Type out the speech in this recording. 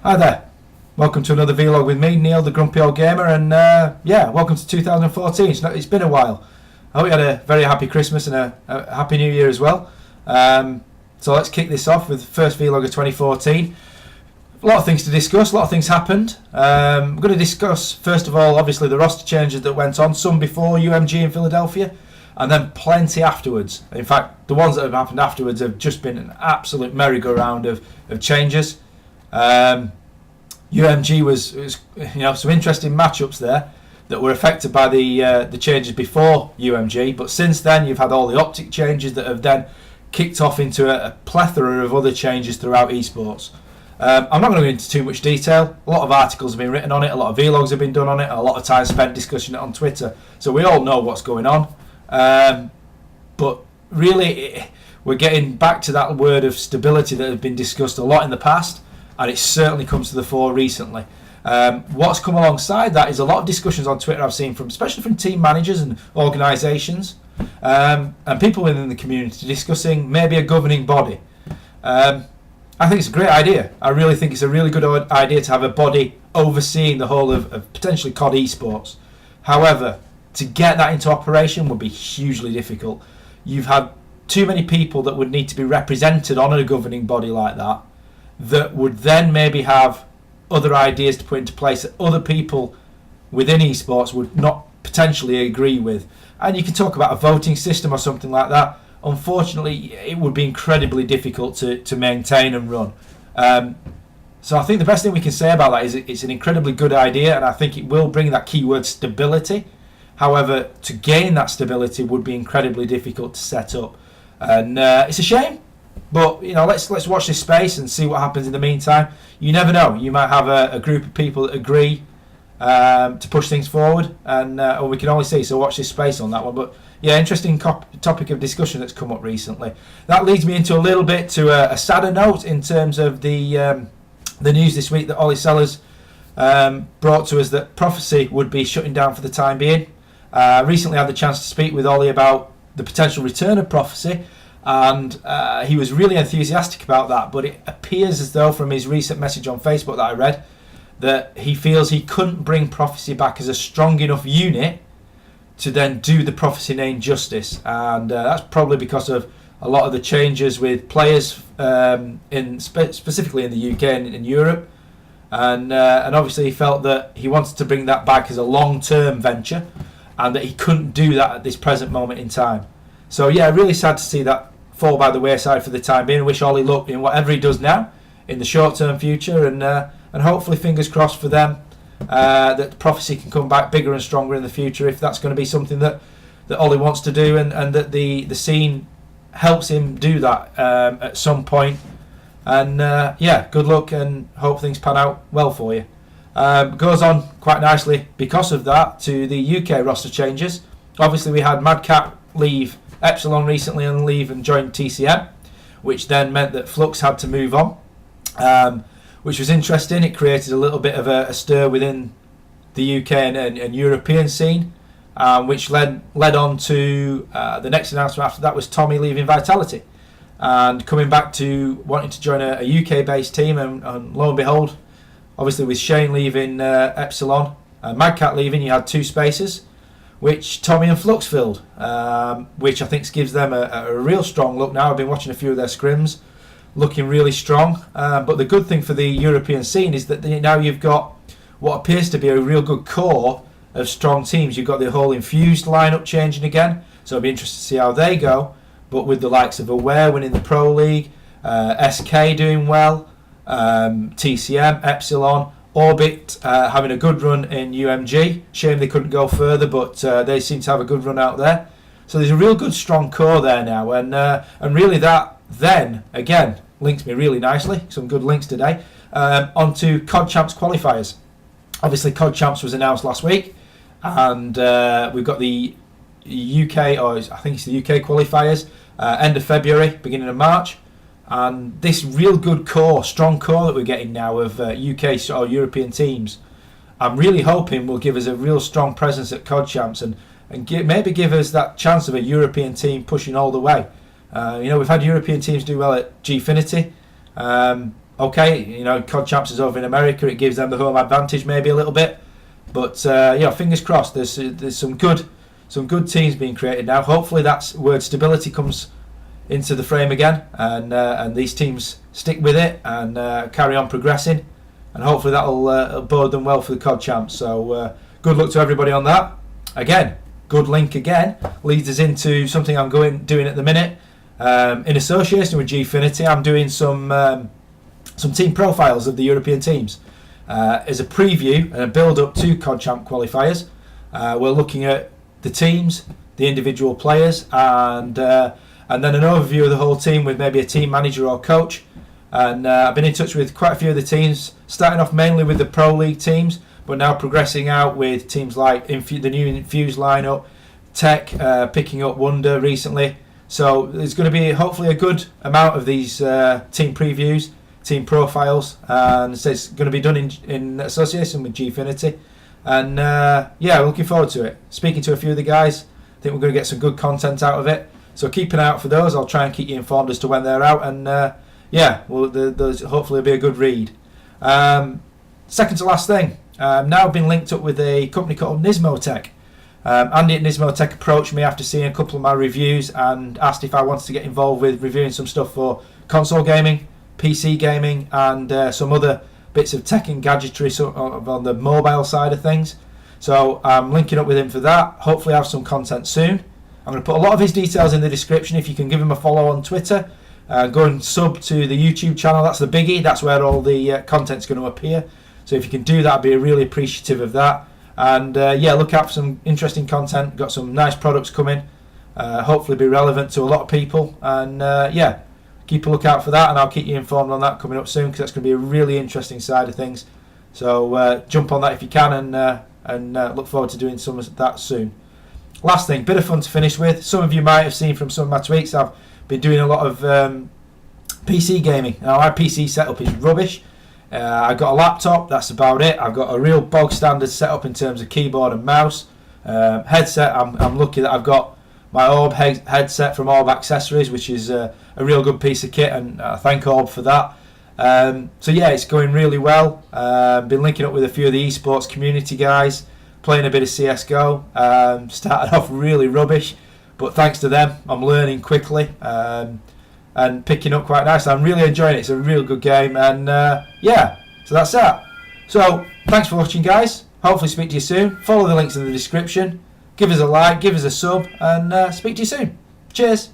Hi there, welcome to another vlog with me, Neil the Grumpy Old Gamer, and welcome to 2014. It's been a while. I hope you had a very happy Christmas and a happy New Year as well. So let's kick this off with the first vlog of 2014. A lot of things to discuss, a lot of things happened. We're going to discuss, first of all, obviously the roster changes that went on, some before UMG in Philadelphia, and then plenty afterwards. In fact, the ones that have happened afterwards have just been an absolute merry-go-round of changes. UMG was some interesting matchups there that were affected by the changes before UMG, but since then you've had all the optic changes that have then kicked off into a plethora of other changes throughout esports. I'm not going to go into too much detail. A lot of articles have been written on it, a lot of vlogs have been done on it, and a lot of time spent discussing it on Twitter, so we all know what's going on. But really, we're getting back to that word of stability that has been discussed a lot in the past, and it certainly comes to the fore recently. What's come alongside that is a lot of discussions on Twitter I've seen, especially from team managers and organisations, and people within the community discussing maybe a governing body. I think it's a great idea. I really think it's a really good idea to have a body overseeing the whole of potentially COD esports. However, to get that into operation would be hugely difficult. You've had too many people that would need to be represented on a governing body like that would then maybe have other ideas to put into place that other people within esports would not potentially agree with. And you can talk about a voting system or something like that. Unfortunately, it would be incredibly difficult to maintain and run. So I think the best thing we can say about that is it's an incredibly good idea, and I think it will bring that keyword stability. However, to gain that stability would be incredibly difficult to set up, and it's a shame. But let's watch this space and see what happens in the meantime. You never know. You might have a group of people that agree to push things forward, and or we can only see. So watch this space on that one. But yeah, interesting topic of discussion that's come up recently. That leads me into a little bit to a sadder note in terms of the news this week that Ollie Sellers brought to us that Prophecy would be shutting down for the time being. Recently had the chance to speak with Ollie about the potential return of Prophecy, and he was really enthusiastic about that, but it appears as though from his recent message on Facebook that I read that he feels he couldn't bring Prophecy back as a strong enough unit to then do the Prophecy name justice, and that's probably because of a lot of the changes with players specifically in the UK and in Europe, and obviously he felt that he wanted to bring that back as a long-term venture, and that he couldn't do that at this present moment in time. So yeah, really sad to see that fall by the wayside for the time being. Wish Ollie luck in whatever he does now in the short-term future, and hopefully, fingers crossed for them, that Prophecy can come back bigger and stronger in the future, if that's going to be something that Ollie wants to do, and that the scene helps him do that at some point. And good luck, and hope things pan out well for you. Goes on quite nicely because of that to the UK roster changes. Obviously, we had Madcat leave Epsilon recently and leave and join TCM, which then meant that Flux had to move on, which was interesting. It created a little bit of a stir within the UK and European scene, which led on to the next announcement after that was Tommy leaving Vitality and coming back to wanting to join a UK-based team, and lo and behold, obviously with Shane leaving Epsilon and Madcat leaving, you had two spaces which Tommy and Flux filled, which I think gives them a real strong look now. I've been watching a few of their scrims, looking really strong. But the good thing for the European scene is that now you've got what appears to be a real good core of strong teams. You've got the whole Infused lineup changing again, so it'll be interesting to see how they go. But with the likes of Aware winning the Pro League, SK doing well, TCM, Epsilon, Orbit having a good run in UMG. Shame they couldn't go further, but they seem to have a good run out there. So there's a real good strong core there now, and really that then again links me really nicely. Some good links today onto COD Champs qualifiers. Obviously, COD Champs was announced last week, and we've got the UK, or I think it's the UK qualifiers, end of February, beginning of March. And this real good core, strong core that we're getting now of UK or European teams, I'm really hoping will give us a real strong presence at COD Champs, and maybe give us that chance of a European team pushing all the way. We've had European teams do well at Gfinity, Okay, you know, COD Champs is over in America. It gives them the home advantage maybe a little bit. But fingers crossed. There's some good teams being created now. Hopefully that's where stability comes into the frame again, and these teams stick with it and carry on progressing, and hopefully that'll bode them well for the COD Champs. So good luck to everybody on that. Again, good link again leads us into something I'm doing at the minute in association with Gfinity. I'm doing some team profiles of the European teams as a preview and a build up to COD Champ qualifiers. We're looking at the teams, the individual players, and then an overview of the whole team with maybe a team manager or coach. And I've been in touch with quite a few of the teams, starting off mainly with the Pro League teams, but now progressing out with teams like the new Infuse lineup, Tech picking up Wonder recently. So there's going to be hopefully a good amount of these team previews, team profiles, and it's going to be done in association with Gfinity. And looking forward to it. Speaking to a few of the guys, I think we're going to get some good content out of it. So keep an eye out for those. I'll try and keep you informed as to when they're out, and there's hopefully be a good read. Second to last thing, now I've been linked up with a company called Nismotech. Andy at Nismotech approached me after seeing a couple of my reviews and asked if I wanted to get involved with reviewing some stuff for console gaming, PC gaming, and some other bits of tech and gadgetry on the mobile side of things. So I'm linking up with him for that. Hopefully have some content soon. I'm going to put a lot of his details in the description. If you can give him a follow on Twitter, go and sub to the YouTube channel. That's the biggie. That's where all the content's going to appear. So if you can do that, I'd be really appreciative of that. And look out for some interesting content. Got some nice products coming. Hopefully be relevant to a lot of people. And keep a lookout for that, and I'll keep you informed on that coming up soon, because that's going to be a really interesting side of things. So jump on that if you can, and look forward to doing some of that soon. Last thing, bit of fun to finish with. Some of you might have seen from some of my tweets, I've been doing a lot of PC gaming. Now my PC setup is rubbish. I've got a laptop, that's about it. I've got a real bog standard setup in terms of keyboard and mouse. Headset, I'm lucky that I've got my Orb headset from Orb Accessories, which is a real good piece of kit, and I thank Orb for that. It's going really well. Been linking up with a few of the esports community guys, playing a bit of CSGO. Started off really rubbish, but thanks to them, I'm learning quickly and picking up quite nicely. I'm really enjoying it. It's a real good game, and so that's that. So thanks for watching, guys. Hopefully speak to you soon. Follow the links in the description. Give us a like, give us a sub, and speak to you soon. Cheers.